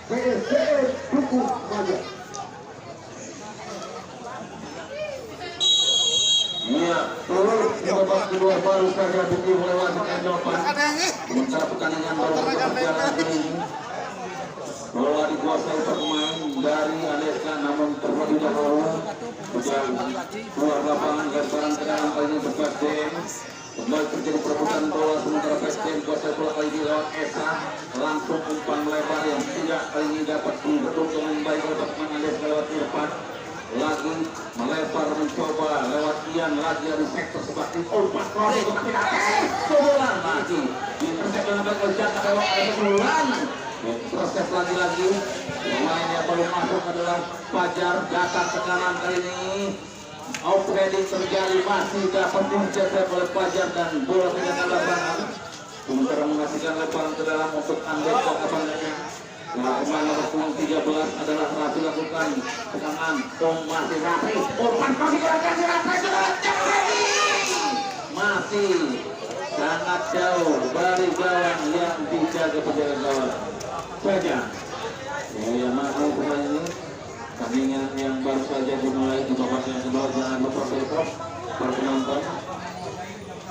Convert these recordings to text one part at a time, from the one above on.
PSM Duku Maja. Iya, turun di babak kedua baru saja Duku melewati endopan. Sementara pertandingan baru berjalan ini. Bola dikuasai pemain dari Aleska, namun terlebih dahulu sudah keluar lapangan lemparan ke dalam kali ini PSM. Kembali terjadi perebutan bola sementara PSM kuasai bola kali ini lewat Esa, langsung umpan melebar yang tidak kali ini dapat dibendung dengan baik oleh pemain Aleska lewat Irfan. Lagi melebar mencoba lewat Ian, lagi dari sektor sebelah kiri umpan kronik tapi bola lagi intersek dengan baik oleh Jaka lewat ada keseluruhan. Proses lagi-lagi pemain yang baru masuk adalah Fajar, datang ke kanan kali ini outheading terjadi, masih dapat dicetak oleh Fajar dan bola tidak ke lapangan. Sementara mengasihkan lemparan ke dalam untuk Andek ke lapangannya. Pemain nomor 13 adalah Rafi, lakukan tekanan masih Rafi, umpan masih Rafi masih sangat jauh dari gawang yang dijaga penjaga gawang saja. Ya masuk pemain ini. Pertandingan yang baru saja dimulai di babak yang kedua, jangan lupa support para penonton.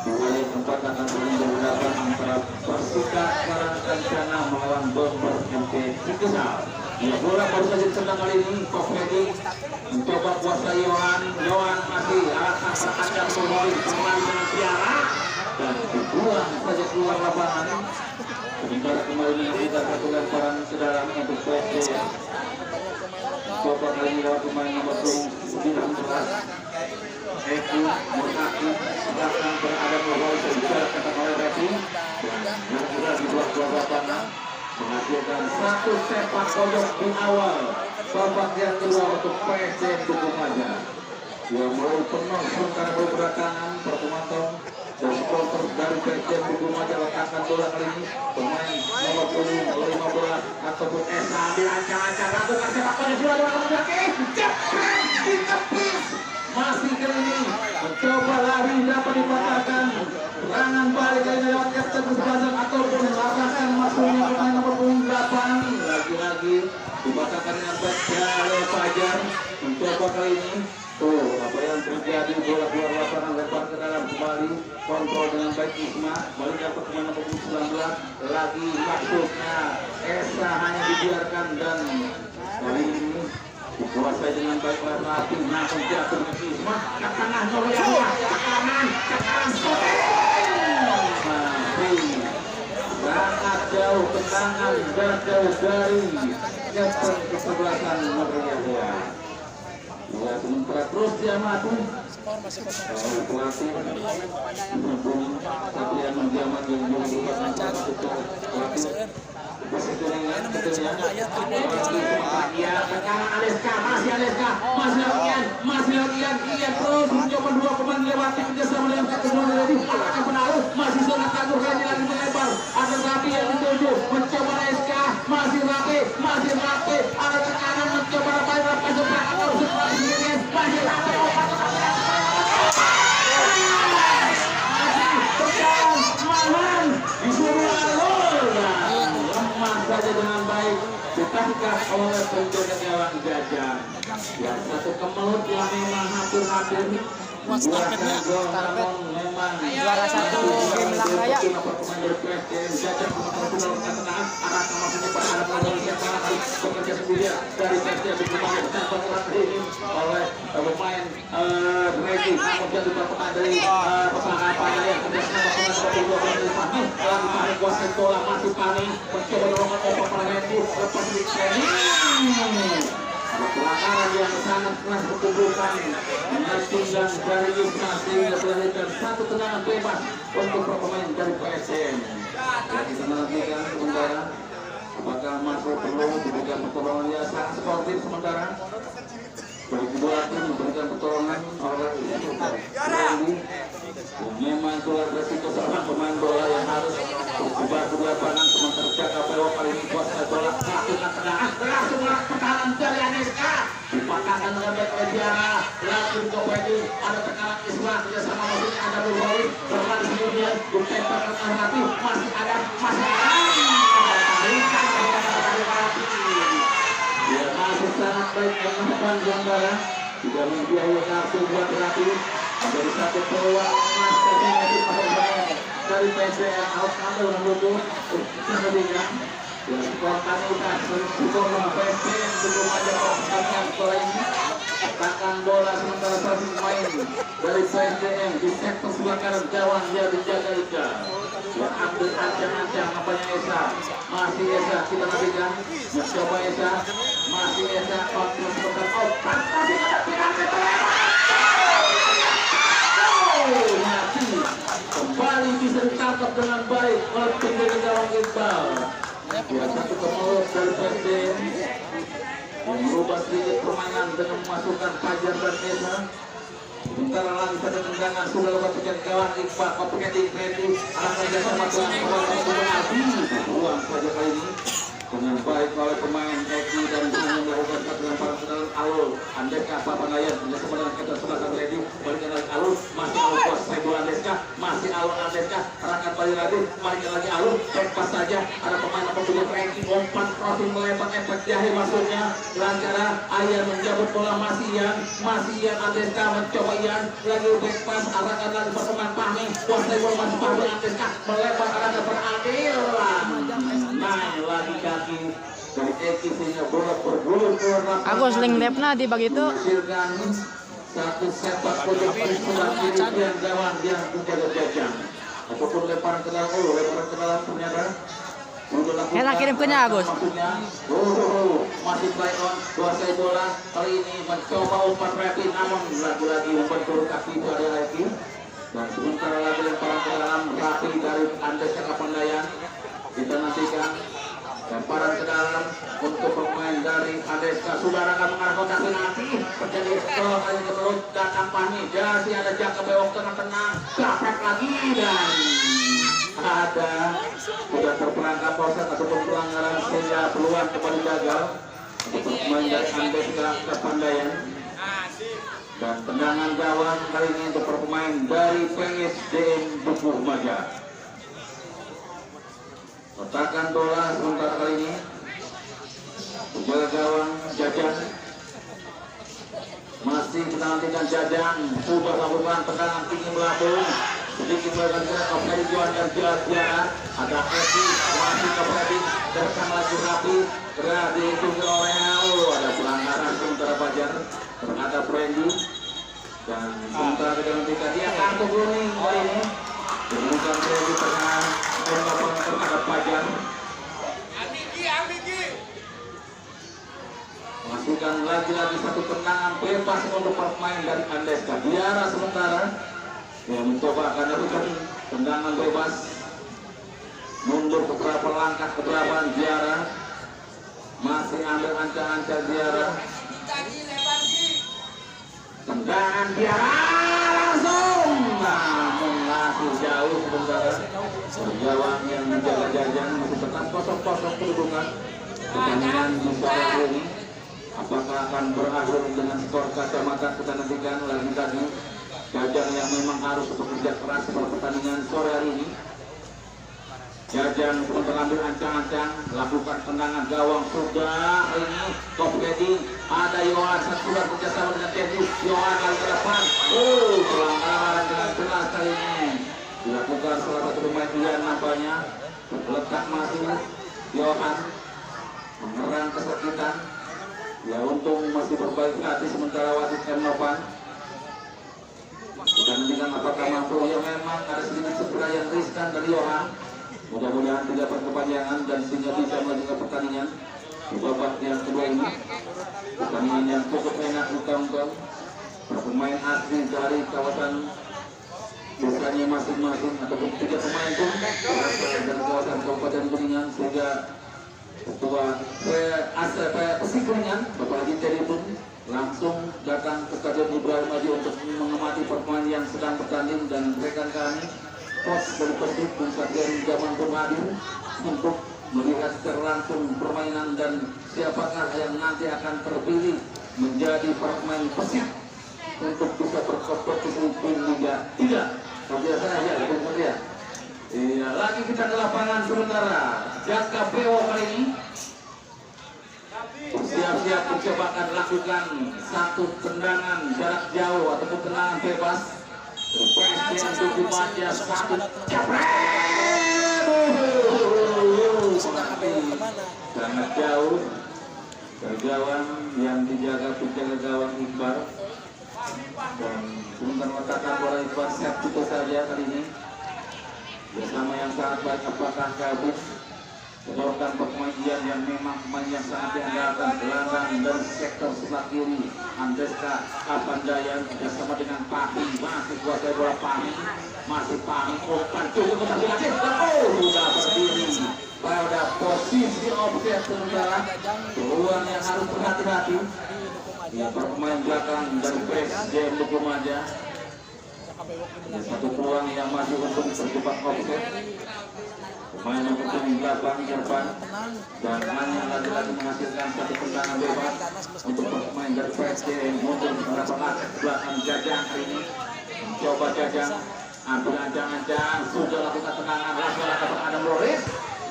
Mulai tempat akan saling berhadapan antara Persika Karangkencana melawan Bomber MP Cikesal. Ya, bola baru saja ditendang kali ini. Kofedi mencoba kuasa Yohan masih akan terkadang kembali kembali dengan Tiara dan dibuang saja keluar lapangan. Sementara kembali kita satu lemparan ke dalam untuk PSM. Coba kali ini lewat pemain nomor 19 Eku Murtaki sedangkan berada bahwa bisa kata oleh Refi yang sudah di dua lapangan menghasilkan satu sepak pojok di awal babak yang kedua untuk PSM Duku Maja. Yang mulai penuh sementara berdatangan pertemuan dan supporter dari PSM Duku Maja letakkan bola kali ini pemain nomor 15 ataupun Esa ambil ancang-ancang lakukan sepak pojok bola kaki jepret di tepis masih kali ini mencoba lari dapat dipatahkan serangan balik kali ini lewat Kapten Kesebelasan ataupun larangan masuknya pemain nomor 8 lagi-lagi dipatahkan dengan baik oleh Fajar mencoba kali ini. Tuh, apa yang terjadi, bola keluar lapangan lempar ke dalam kembali kontrol dengan baik Isma balik dapat pemain nomor 19 lagi masuknya Esa hanya dibiarkan dan kali ini dikuasai dengan baik oleh Rati namun jatuh ke Isma ke tengah Nuryanah ke kanan masih sangat jauh tendangan jauh dari Kapten Kesebelasan Nuryanah. Ya, sementara terus dia mati. Pelatih Sabrian mendiaman yang merupakan pelatih ya, sekarang Aleska, masih Ian terus mencoba dua pemain lewati kerjasama dengan kedua dari akan penaruh masih sangat tangguh lagi melebar ada Rafi yang dituju mencoba Aleska masih Rafi ada tekanan mencoba Rafi sebelah masih Rafi saja dengan baik ditangkap oleh penjaga gawang Gajah. Ya, satu kemelut yang memang hampir-hampir memang juara satu game Lang Raya. Dari oleh pemain Regi, namun jatuh pemain dari pertahanan yang lagi kuasa bola masih panik mencoba dorongan opak Parangenti lepas di training. Pelanggaran yang sangat keras berkumpulkan dan dari Yusma sehingga melahirkan satu tendangan bebas untuk pemain dari PSM. Jadi kita nantikan sementara apakah masuk perlu diberikan pertolongan yang sangat sportif sementara bagi kedua tim memberikan pertolongan oleh memang keluar resiko seorang pemain bola yang harus berubah lapangan sementara jaga pelok kali ini kuasa bola lakukan tendangan langsung pertahanan dari Aniska dipatahkan dengan baik Tiara langsung ke Wedi ada tekanan Isma kerjasama maksudnya ada Nurwali berlari sebelumnya ditempelkan ke Rati masih ada tarikan dari Rati sangat baik menahan Gambara. Tidak membiayai kartu buat terapi. Menjadi satu peluang emas dari pemain dari PSM out ambil menunggu pertandingan. Ya, spontanitas psikolog PSM belum ada pertandingan setelah ini. Tekan bola sementara satu pemain dari PSM di sektor sebelah kanan gawang dia dijaga Ika. Ya, ambil ancang-ancang nampaknya Esa. Masih Esa kita nantikan. Mencoba Esa. Masih Esa kontrol sebentar. Oh, masih ada pilihan mati. Kembali bisa ditangkap dengan baik oleh penjaga gawang Iqbal. Ya, satu kemulut dari PSM yang merubah sedikit permainan dengan memasukkan Fajar dan Esa. Sementara lagi pada tendangan sudah lewat penjaga gawang Iqbal. Kompetisi kreatif arahnya jasa matuan ruang saja kali ini dengan baik oleh pemain Eki dan yang melakukan satu lemparan ke dalam alur. Andeska Papanayan tidak sebenarnya kita sebelah ready balikan lagi alur, masih alur kuas Saibu Andeska, masih alur Andeska arahkan balik lagi, balikan lagi alur, pas saja ada pemain nomor 7 Eki umpan crossing melebar efek jahe masuknya lancara Ayan menjabut bola masih Ian Andeska mencoba Ian lagi back pass arahkan lagi pemain Fahmi kuasai bola masih Fahmi Andeska melebar arahkan peradilan main lagi kaki dari Eki sehingga bola bergulir ke lapangan. Agus linglepna di begitu. Satu sepak bola sudah kiri yang gawang yang menjaga Jajang ataupun lemparan ke dalam lemparan ke dalam ternyata Kena kirim ke Agus. Masih play on kuasai bola kali ini mencoba umpan rapid namun lagi-lagi umpan turun kaki itu ada lagi dan sementara lagi lemparan ke dalam rapi dari Andeska Kapandayan. Kita nantikan lemparan ke dalam untuk pemain dari Andeska. Saudara akan mengarahkan kaki nanti terjadi gol kali kemudian datang Fahmi. Jadi ada Jaka Bewok tenang-tenang gapek lagi dan ada sudah terperangkap offside ataupun pelanggaran sehingga peluang kembali gagal untuk pemain dari Andeska Kapandayan. Dan tendangan gawang kali ini untuk pemain dari PSDM Dukuh Maja. Letakkan bola sementara kali ini penjaga gawang Jajang masih kita nantikan Jajang coba lakukan tendangan tinggi melambung sedikit melakukan offside Juan dan Tiara ada Eki masih ke Freddy terekam lagi rapi gerak dihitung oleh ada pelanggaran sementara Fajar terhadap Freddy dan sementara kita nantikan dia kartu kuning kali ini kemudian Freddy tengah tembakan terhadap Fajar. Masukkan lagi-lagi satu tendangan bebas untuk pemain dari Andeska. Tiara sementara yang mencoba akan lakukan tendangan bebas mundur beberapa langkah ke depan. Tiara masih ambil ancang-ancang Tiara. Tendangan Tiara langsung namun masih jauh sementara gawang yang menjaga Jajang masih tetap kosong-kosong kedudukan pertandingan di sore ini. Apakah akan berakhir dengan skor kacamata kita nantikan lagi tadi. Jajang yang memang harus bekerja keras pada pertandingan sore hari ini. Jajang mengambil ancang-ancang lakukan tendangan gawang sudah ini Kopedi ada Yohan sudah kerjasama dengan Teddy Yohan kali ke depan pelanggaran dengan jelas kali ini dilakukan salah satu pemain Ian nampaknya letak masih Yohan menyerang kesakitan ya untung masih berbaik hati sementara wasit M8 dan dengan apakah mampu ya memang ada sedikit segera yang riskan dari Yohan. Mudah-mudahan tidak berkepanjangan dan sehingga bisa melanjutkan pertandingan di babak yang kedua ini. Pertandingan yang cukup enak ditonton. Pemain asli dari kawasan desanya masing-masing ataupun 3 pemain pun berasal dari kawasan Kabupaten Kuningan sehingga ketua Persikuningan Bapak Haji Teddy pun langsung datang ke Stadion Ibrahim Haji untuk mengamati pertandingan yang sedang bertanding dan rekan kami pos dari Persib dan Stadion Zaman Hadir untuk melihat langsung permainan dan siapakah yang nanti akan terpilih menjadi pemain Persib untuk bisa berkompetisi di Liga 3. Kalau biasanya ya, kemudian iya, lagi kita ke lapangan sementara Jaka Bewo kali ini siap-siap mencoba akan lakukan satu tendangan jarak jauh ataupun tendangan bebas. Presiden dukung aja satu capres. Sangat jauh dari gawang yang dijaga penjaga gawang Iqbal. Dan sebentar letakkan bola Iqbal set itu saja kali ini. Bersama yang sangat baik apakah Kabus menyodorkan pemain yang memang pemain yang sangat diandalkan, gelandang dari sektor sebelah kiri Andeska Apandayan bersama dengan Pahi, masih kuasai bola Pahi, masih Pahi, umpan cukup tetapi lagi sudah berdiri pada posisi objek sementara. Peluang yang harus berhati-hati ya, pemain belakang dari Presiden Lukumaja. Satu peluang yang masih untuk terjebak offset. Pemain nomor 8 Irfan dan hanya lagi-lagi menghasilkan satu tendangan bebas untuk pemain dari Presiden untuk mendapatkan belakang Jajang hari ini. Mencoba Jajang, ambil ancang-ancang, sudah lakukan tendangan, langsung dapat Adam Loris.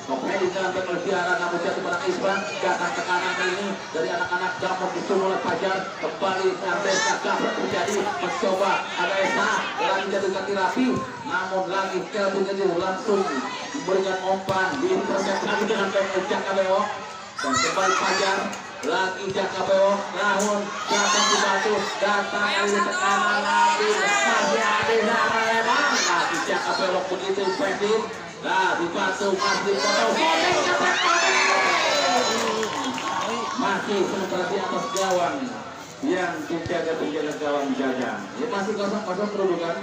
Oke, di dalam berbiara namun jatuh pada Isban. Datang tekanan kali ini dari anak-anak Damok disuruh oleh Fajar. Kembali Andeska Gafar terjadi mencoba ada Esa lagi jatuh ganti rapi. Namun lagi Kelvin jadi langsung memberikan umpan diintercept lagi dengan Jaka Bewok. Dan kembali Fajar lagi Jaka Bewok. Namun datang dibantu, datang dari tekanan lagi masih ada nama memang lagi Jaka Bewok begitu impresif. Nah, dibantu masih potong masih sementara di atas gawang yang dijaga penjaga gawang Jajang. Ya, masih 0-0 kedudukan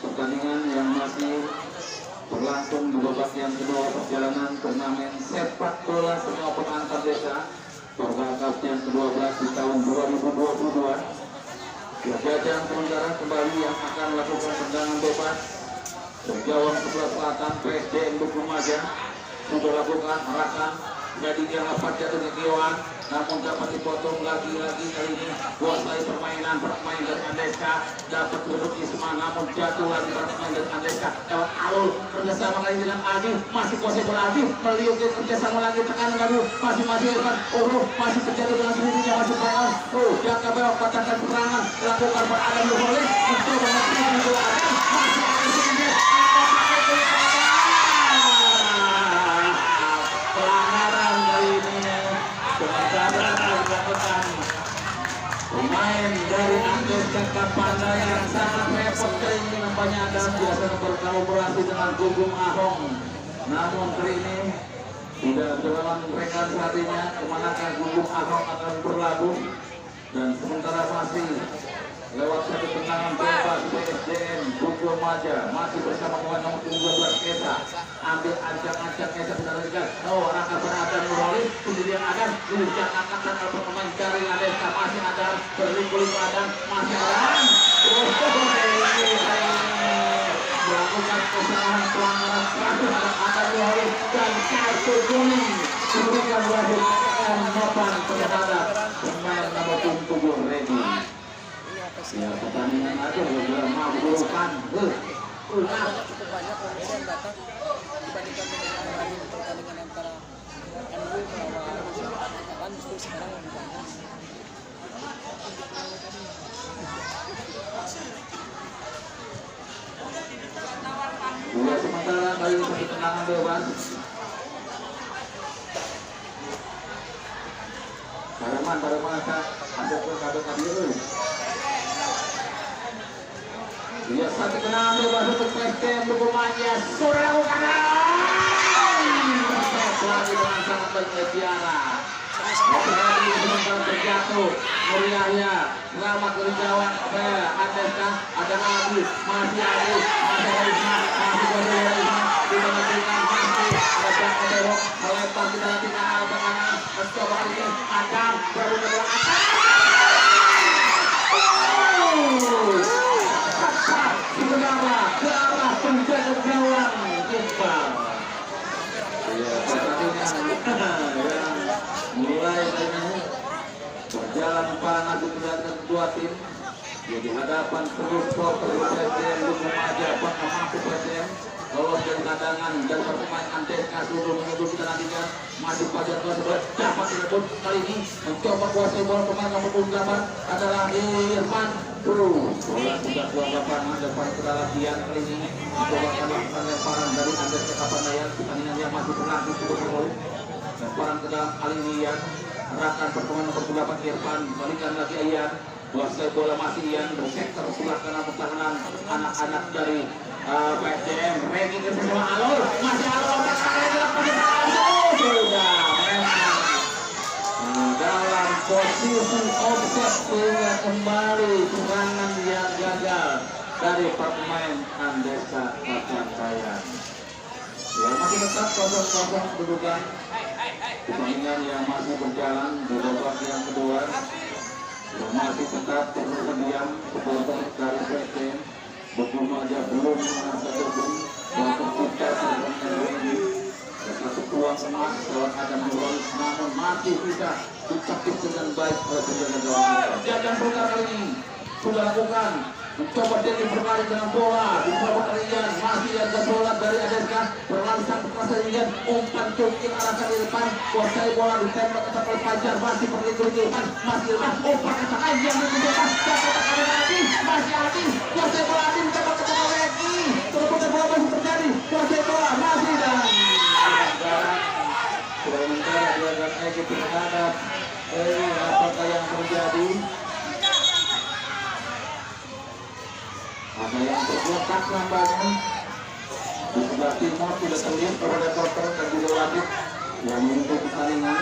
pertandingan yang masih berlangsung di babak yang kedua perjalanan turnamen sepak bola semua pengantar desa World Cup yang ke-12 di tahun 2022. Ya, Jajang sementara kembali yang akan melakukan tendangan bebas. Gawang sebelah selatan Presiden Lukumaja sudah lakukan arahkan jadi dia dapat jatuh ke Kiwan, namun dapat dipotong lagi-lagi kali ini kuasai permainan dari Andeska, dapat duduk Isma namun jatuh lagi permainan dari Andeska lewat Alul kerjasama kali dengan Adi, masih kuasai bola Adi meliuk kerjasama lagi tekanan baru masih Irfan, masih terjadi dengan sendirinya masih Bayon, Jaka Bewok patahkan serangan lakukan per Adam Lukolis untuk mengatasi bola Adam masih pelanggaran kali ini sementara dilakukan pemain dari Andeska Kapanda yang sangat repot kali ini nampaknya ada biasa berkolaborasi dengan Gugum Ahong, namun kali ini tidak berlawan mereka saatnya kemanakah Gugum Ahong akan berlabuh. Dan sementara masih lewat satu tendangan bebas PSDM Lukumaja masih bersama pemain nomor 12 Esa, ambil ancang-ancang Esa menarikkan Raka Beradan Nuroli kemudian Adam diucap angkatan oleh pemain dari Andeska masih Adam berliku-liku Adam masih Adam melakukan kesalahan pelanggaran terakhir Adam Nuroli dan kartu kuning diberikan wasit Nopan terhadap pemain nomor 7 Redi. Ya, pertandingan aja sudah mabulukan. Cukup banyak pemain yang datang dibandingkan dengan pertandingan antara MU melawan Japan, justru sekarang lebih banyak. Dua sementara kali ini tendangan bebas. Bareman ada dulu. Dia satu tendangan bebas untuk Presiden Lukumaja sudah lakukan lagi dengan sangat baik Tiara. Lagi sementara terjatuh meriahnya selamat dari gawang Andeska ada Adi masih Risma di tengah masih ada Jaka Bewok melempar di dalam tinggal tekanan mencoba ini Adam baru ke atas. Sebenarnya ke arah penjaga gawang Iqbal. Ya, pertandingan mulai dengan berjalan panas di kedua tim Ya di hadapan terus Presiden Dukung aja Pak mampu Presiden lolos dari tandangan dan pemain Andeska sudah menuju kita nantikan masih pada tersebut dapat direbut kali ini mencoba kuasai bola pemain nomor 28 adalah Irfan bola sudah keluar lapangan depan kita latihan kali ini mencoba melakukan lemparan dari Andeska Kapandayan pertandingan yang masih berlangsung terus lemparan ke dalam kali ini yang arahkan pertemuan nomor 28 Irfan balikan lagi Ian kuasai bola masih Ian bersektor sebelah kanan pertahanan anak-anak dari PSDM Regi ke semua alur masih alur sudah memang dalam posisi offset sehingga kembali serangan yang gagal dari pemain Andeska Kapandayan. Ya masih tetap 0-0 kedudukan pertandingan yang masih berjalan di babak yang kedua. Masih tetap terdiam supporter dari PSDM Bukung aja belum merasa terbang bahkan kita sebenarnya satu peluang emas lewat Adam Nurul namun masih bisa dicapit dengan baik oleh penjaga gawang. Jangan berkali kali ini sudah lakukan mencoba jadi berlari dengan bola di bawah kalian masih ada bola dari Adeska berlari satu perasaan umpan cungkil arahkan di depan kuasai bola ditembak ke oleh Fajar masih pergi ke depan masih lepas umpan ke tengah yang mencoba lagi masih lagi kuasai bola lagi mencoba ke tengah lagi terus bola masih terjadi kuasai bola masih dan sementara dilakukan Egi terhadap apakah yang terjadi. Ada yang terletak lambannya di sebelah timur tidak terlihat kepada reporter dan juga wasit yang memimpin pertandingan.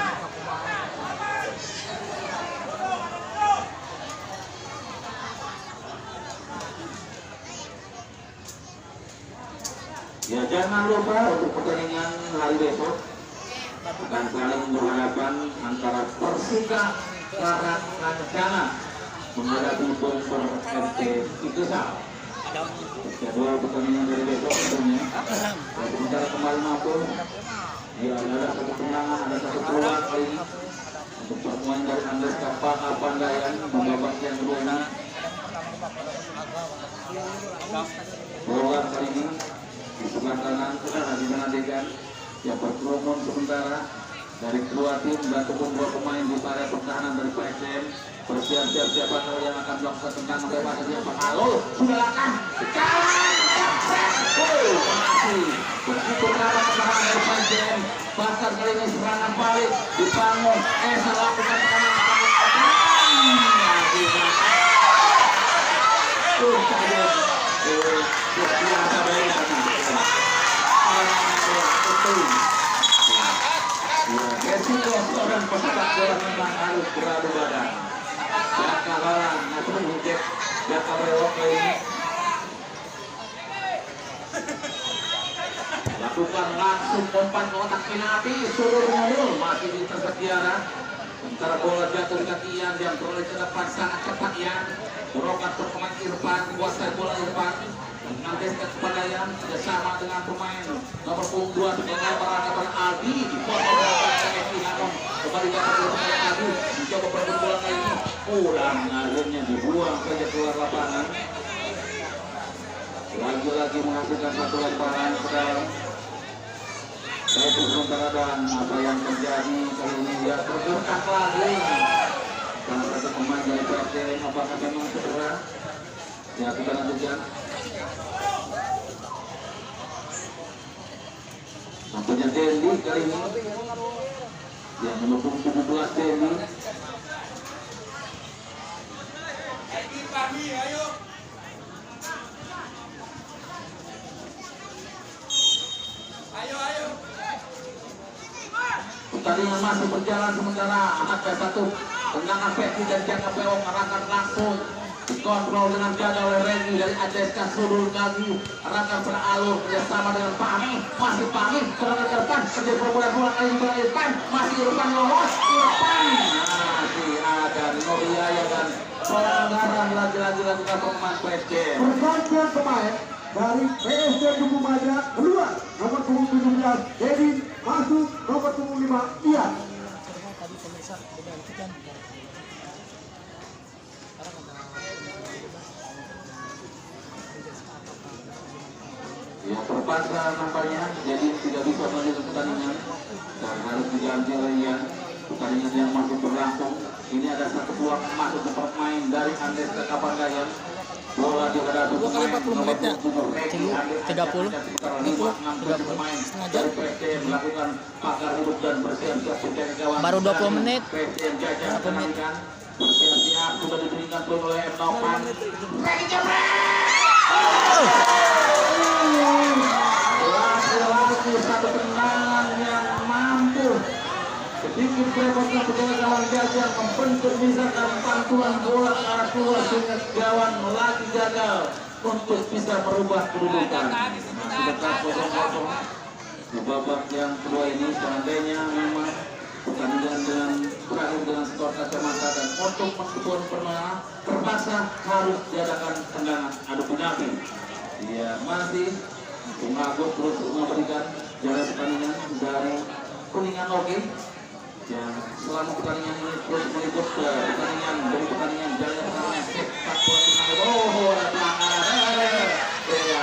Ya jangan lupa untuk pertandingan hari besok akan saling berhadapan antara Persika Karat Lancana menghadapi Bonsor FC Ikesal. Kedua pertandingan dari besok tentunya. Sementara kembali mampu. Ya ada satu kemenangan, ada satu peluang kali ini untuk pertemuan dari Andeska Kapandayan membabak yang kedua ini. Peluang kali ini di sebelah kanan sudah dinantikan. Ya berkerumun sementara dari kedua tim dan dua pemain di area pertahanan dari PSDM. Bersiap-siap siapa yang akan melakukan tentang bebas dia pengalul sudah lakukan masih begitu lama pertahanan dari PSDM bahkan kali ini serangan balik dibangun lakukan resiko seorang pesepak bola memang harus beradu badan. Jaka Balang, atau mungkin Jaka Brewok ini lakukan langsung umpan ke otak penalti suruh mundur masih di tersedia. Sementara bola jatuh di kaki Ian yang beroleh ke depan sangat cepat Ian berokat pemain Irfan kuasai bola Irfan Andeska Kapandayan bersama dengan pemain nomor 2 dengan perangkatan Aldi di foto KFC namun kembali dapat pemain Aldi mencoba berebut bola kali ini pulang akhirnya dibuang saja keluar lapangan. Lagi-lagi menghasilkan satu lemparan ke dalam. Itu sementara dan apa yang terjadi kali ini ya tergerak lagi salah satu pemain dari PSDM apakah memang cedera ya kita lanjutkan. Nampaknya Dendi kali ini yang menukung 17 Dendi. Pertandingan masih berjalan sementara ada satu tendangan Peti dan Jaka Bewok arahkan langsung dikontrol dengan jaga oleh Regi dari Andeska Sudul lagi arahkan pada alur kerjasama dengan Pami masih Pami serangan ke depan terjadi bola kali ini Irfan masih Irfan lolos Irfan masih ada Nobiaya dan pelanggaran lagi-lagi lakukan pemain PSDM. Pergantian pemain dari PSDM Dukung Maja keluar nomor 17 Devin masuk nomor 5 Ian. Tadi pemirsa digantikan. Sekarang ada Ya terpaksa nampaknya, jadi tidak bisa melanjutkan pertandingan dan harus diganti oleh pertandingan yang masih berlangsung. Ini ada satu peluang masuk ke pemain dari Andes ke Kapandayan. Bola di ada Dua kali 40 menitnya. 30. pemain dari PSM melakukan pagar hidup dan bersiap-siap mencari gawang. Baru 20 menit. PSM Jajang menangkan bersiap-siap sudah diberikan peluang oleh M. Novan. Lagi-lagi satu tendangan yang mampu sedikit merepotkan penjaga gawang Jajang membentuk misalkan pantulan bola ke arah keluar sehingga gawang lagi gagal untuk bisa merubah kedudukan. Masih tetap 0-0 di babak yang kedua ini. Seandainya memang pertandingan dengan berakhir dengan skor kacamata dan untuk meskipun pernah terpaksa harus diadakan tendangan adu penalti. Dia masih Bung Agus terus memberikan jalan pertandingan dari Kuningan Oke yang selama pertandingan ini terus meliput ke pertandingan dari pertandingan jalan pertandingan sepak bola tunai. Oh, ada pelanggaran. Ya,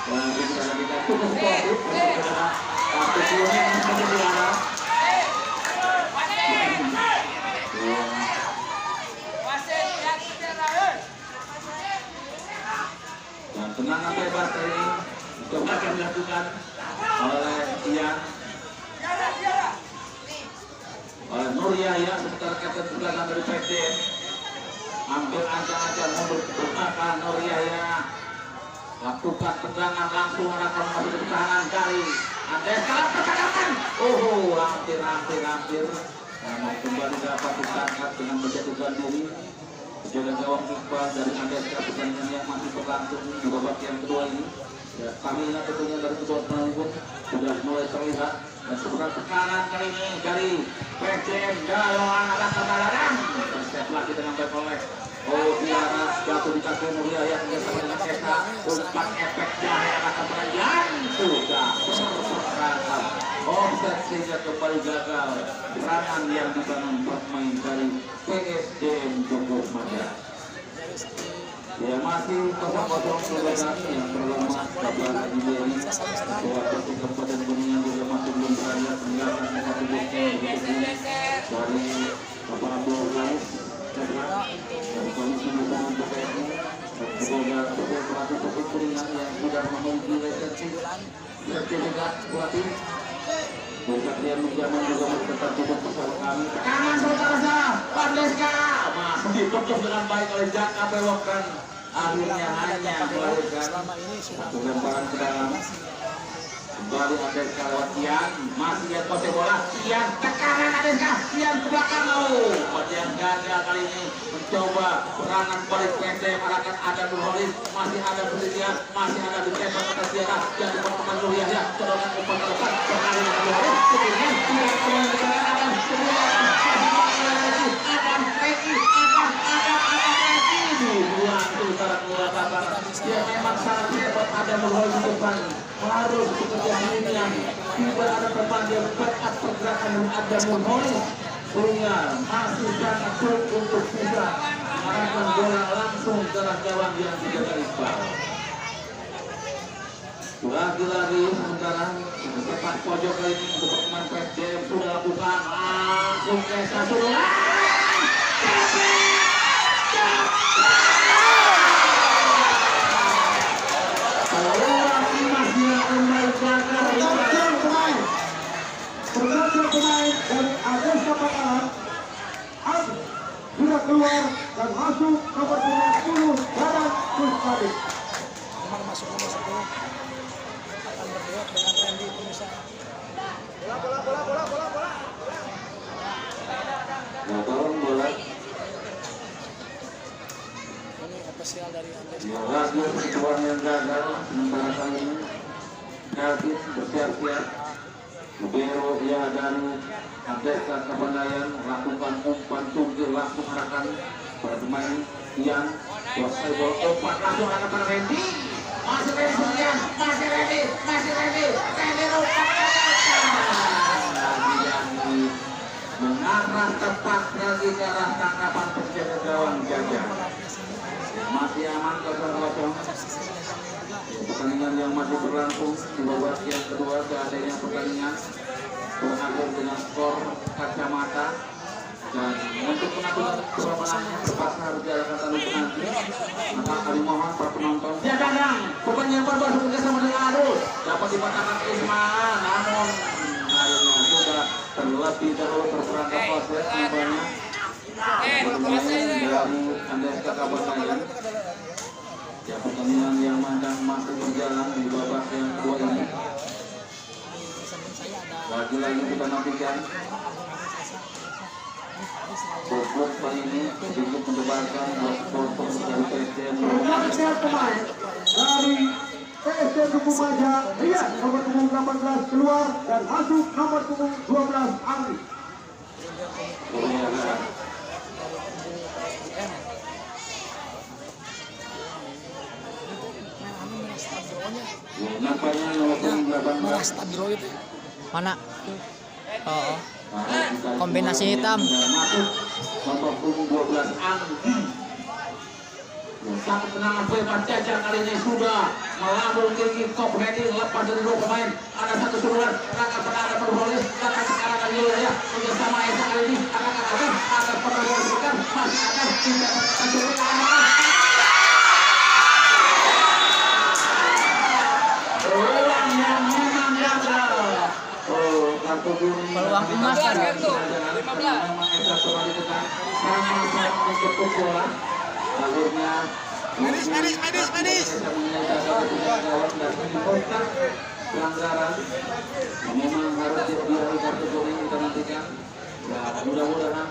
dan kita kita cukup fokus karena waktu kuning masih di arah. Dan tendangan bebas ini coba akan dilakukan oleh Ian, oleh Nur Yahya sementara kapten belakang dari PSM ambil ancang-ancang mundur ke belakang. Nur Yahya lakukan tendangan langsung arahkan masuk ke pertahanan dari Andes kalah percakapan. Oh, hampir namun kembali dapat ditangkap dengan menjatuhkan diri. Jaga gawang Iqbal dari Andes ke pertandingan yang masih berlangsung di babak yang kedua ini. Ya, stamina tentunya dari kedua pemain pun sudah mulai terlihat dan sebutan tekanan kali ini dari PSM Gawang arah Katalarang. Bersiap lagi dengan baik oleh Diana jatuh di kaki Mulia yang bersama dengan Esa. Umpan efek jahe arah Katalarang sudah berangkat. Offset sehingga kembali gagal serangan yang dibangun pemain dari PSM Bogor Maja. Ya masih 0-0 perbedaan yang berlama kabar ini bahwa Persib Kabupaten Kuningan juga masih belum berani meninggalkan satu bukti dari Bapak Abdul Rais dari Komisi Hubungan PPSI dan semoga pelatih Persib Kuningan yang sudah memiliki lisensi sertifikat pelatih Kesatria Menjaman juga masih tetap hidup bersama kami. Tekanan saudara Pandeska masih ditutup dengan baik oleh Jaka Bewokkan. Akhirnya hanya melahirkan satu lemparan ke dalam. Kembali Andeska lewat Ian. Masih lihat pose bola. Ian tekanan Andeska. Ian ke belakang. Oh, yang gagal kali ini mencoba serangan balik PSM arahkan ada Nurholis. Masih ada Berlian. Masih ada di tembak atas Tiara. Jadi pertemuan Nur Yahya. Cedongan umpan ke depan. Sekali dengan Nurholis. Kemudian tidak kembali ke dalam. Ya memang sangat hebat ada Nurholis di depan. Harus bekerja harian. Tidak ada teman yang backup pergerakan yang ada Nurholis. Sehingga masih sangat sulit untuk bisa mengarahkan bola langsung ke arah gawang yang dijaga Iqbal. Lagi-lagi sementara tepat pojok kali ini untuk pemain PSM sudah lakukan langsung ke satu Pergantian pemain dari Andes Kapakalan sudah keluar dan masuk nomor 20 Badan Kusnadi. Nomor masuk nomor 10 akan berduet dengan Randy Pemisah. Bola. bola. Ini ofisial dari Andes. Ya lagi percobaan yang gagal sementara kali ini. Kelvin bersiap-siap. Bero ya dan Andeska Kapandayan lakukan umpan tunggu langsung arahkan pada pemain Ian. Kuasai bola umpan langsung arahkan pada Randy. Masih Randy. Lagi mengarah tepat lagi ke arah tangkapan penjaga gawang Jajang. Masih aman 0-0. Pertandingan yang masih berlangsung di babak yang kedua, seadanya pertandingan berakhir dengan skor kacamata. Dan untuk pengaturan keamanan terpaksa harus diadakan tanda penalti. Maka kami mohon para penonton jadang pokoknya berbahasa bersama dengan Adul dapat dipatahkan Ismail, namun akhirnya sudah terlebih dahulu terperangkap wasit nampaknya dari Andeska Kabanaya. Ya, pertandingan yang masih berjalan di babak yang kedua ini. Lagi-lagi kita nantikan Bobot kali ini sedikit mendebarkan sponsor dari PSDM. Pergantian pemain dari PSDM Duku Maja, Rian nomor punggung 18 keluar dan masuk nomor punggung 12 Anggi. Nampaknya nomor punggung 18 Stabro itu. Mana? Oh. Kombinasi hitam. Masuk nomor punggung 12 Anggi. Satu tendangan bebas Jajang kali ini sudah melambung tinggi, top heading lepas dari dua pemain. Ada satu sundulan, Rangga Penada berbolis, datang sekarang kali ya bersama Esa kali ini akan ada perbolis bukan masih akan tidak terjadi. Ulang yang memang gagal. Oh, kartu kuning. Peluang emas kan? 15. Akhirnya medis pelanggaran memang harus dibiarkan kartu kuning. Kita nantikan ya, mudah-mudahan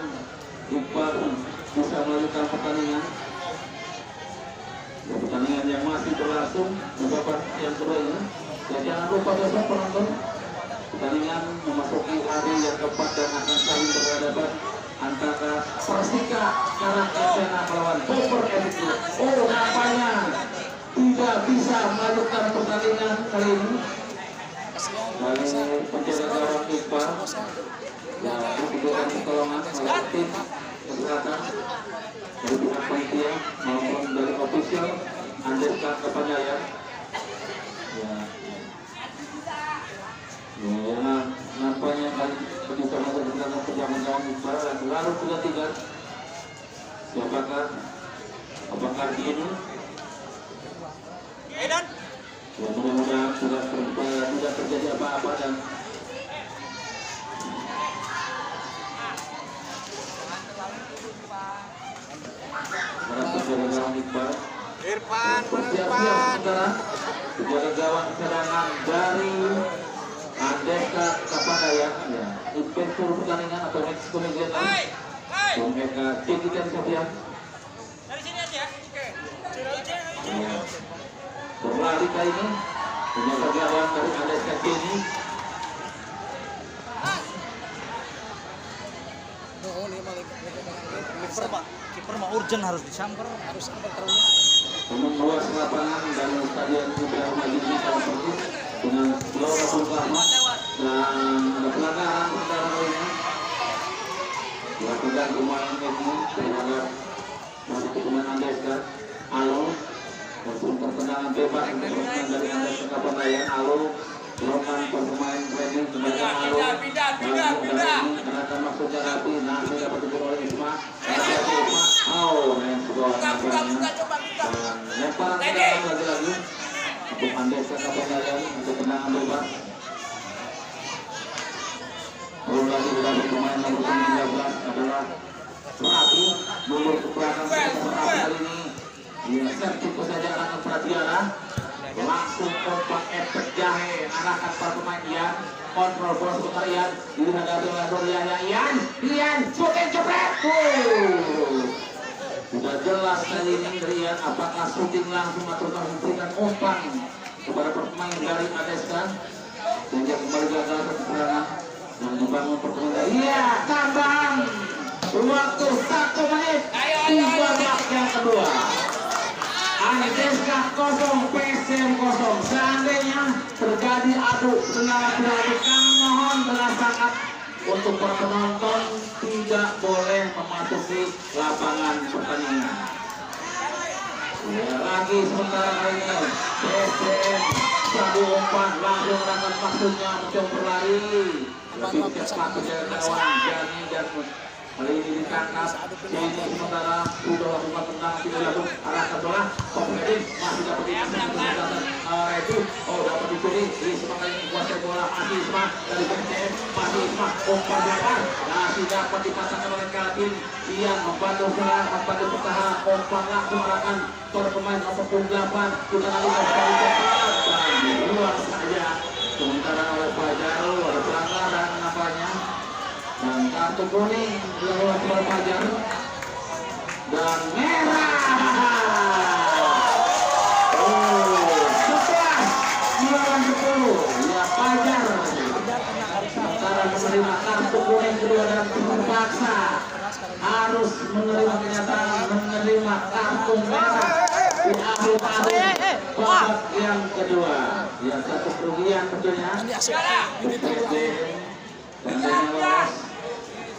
Iqbal bisa melanjutkan pertandingan ya, pertandingan yang masih berlangsung di babak yang kedua ini. Ya, jangan lupa besok penonton, pertandingan memasuki hari yang keempat dan akan saling berhadapan antara Persika Karangkencana melawan Bogor FC. Oh, nampaknya tidak bisa melanjutkan pertandingan kali ini. Dari penjaga gawang Iqbal yang diberikan pertolongan oleh tim kesehatan dari pihak panitia maupun dari ofisial Andeska Kabanaya. Ya, nampaknya kali bisa masuk ke dalam perjalanan gawang Iqbal dan lalu 3-3. Apakah ini? Ya, mudah-mudahan tidak terjadi apa-apa dan para penjaga gawang Iqbal bersiap-siap saudara. Penjaga gawang cadangan dari Andeska Kabanaya, ya, inspektur pertandingan atau Meksiko Megaton, Bung Eka Cikitan Sofian. Dari sini aja. Oke. Ya. Berlari kali ini penjaga gawang dari Andeska Kini. Oh, ini malah Kiper Pak, kiper mah urgent harus disamper. harus apa taruhnya? Meluas lapangan dan stadion Ibrahim Majid Persis dengan Laura Bungkama dan ada pelanggaran secara lainnya dilakukan pemain ini terhadap pemain Andeska. Alo untuk tendangan bebas untuk pemain dari Andeska Kabanaya. Alo melakukan pemain training kepada Alo dan akan masuknya rapi. Nah, sudah bertemu oleh Isma. Oh, main sebuah nampaknya dan lemparan tendangan lagi-lagi untuk Andeska Kabanaya untuk tendangan bebas. Belum lagi dari pemain nomor 19 adalah Rapi mundur ke belakang kali ini. Dia sertifikat saja arahkan Pratiana, langsung kompak efek jahe arahkan para pemain Ian, kontrol bola sebentar Ian, dihadapi oleh Doriana. Ian shooting jebret. Sudah jelas kali ini dari Ian, apakah shooting langsung atau memberikan umpan kepada pemain dari Andeska sehingga kembali gagal satu serangan yang dibangun pertandingan. Iya, tambahan waktu 1 menit di babak yang kedua. Andeska 0, PSM 0. Seandainya terjadi adu tendangan kami mohon dengan sangat untuk para penonton tidak boleh memasuki lapangan pertandingan. Ya, lagi sementara kali ini SDM satu umpan langsung melakukan maksudnya mencoba berlari lebih cepat kejar kawan Jani dan kali ini ditangkap Jani sementara sudah lakukan tendang tidak lakukan arah ke bola Kopedin masih dapat itu dapat dicuri di semangat ini kuasai bola masih Isma dari SDM masih Isma umpan belakang masih dapat dipasangkan oleh Kalvin yang membantu serang membantu pertahanan umpan langsung arahkan para pemain nomor 8 kita lihat sekali cepat dan di luar saja sementara oleh Fajar ada pelanggaran nampaknya dan kartu kuning dilakukan kepada Fajar dan merah 11-10 ya Fajar sementara menerima kartu kuning kedua dan terpaksa harus menerima kenyataan menerima kartu merah di akhir babak yang kedua ya satu kerugian tentunya dan yang lolos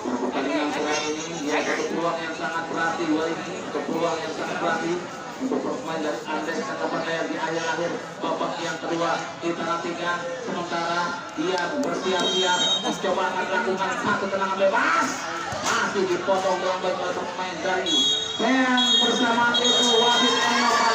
pertandingan kali ini ya satu peluang yang sangat berarti satu peluang yang sangat berarti untuk pemain dari Andes Kabupaten di akhir babak yang kedua kita nantikan sementara dia bersiap-siap mencoba akan melakukan satu tendangan bebas masih dipotong dengan baik oleh pemain dari yang bersama itu wasit Eno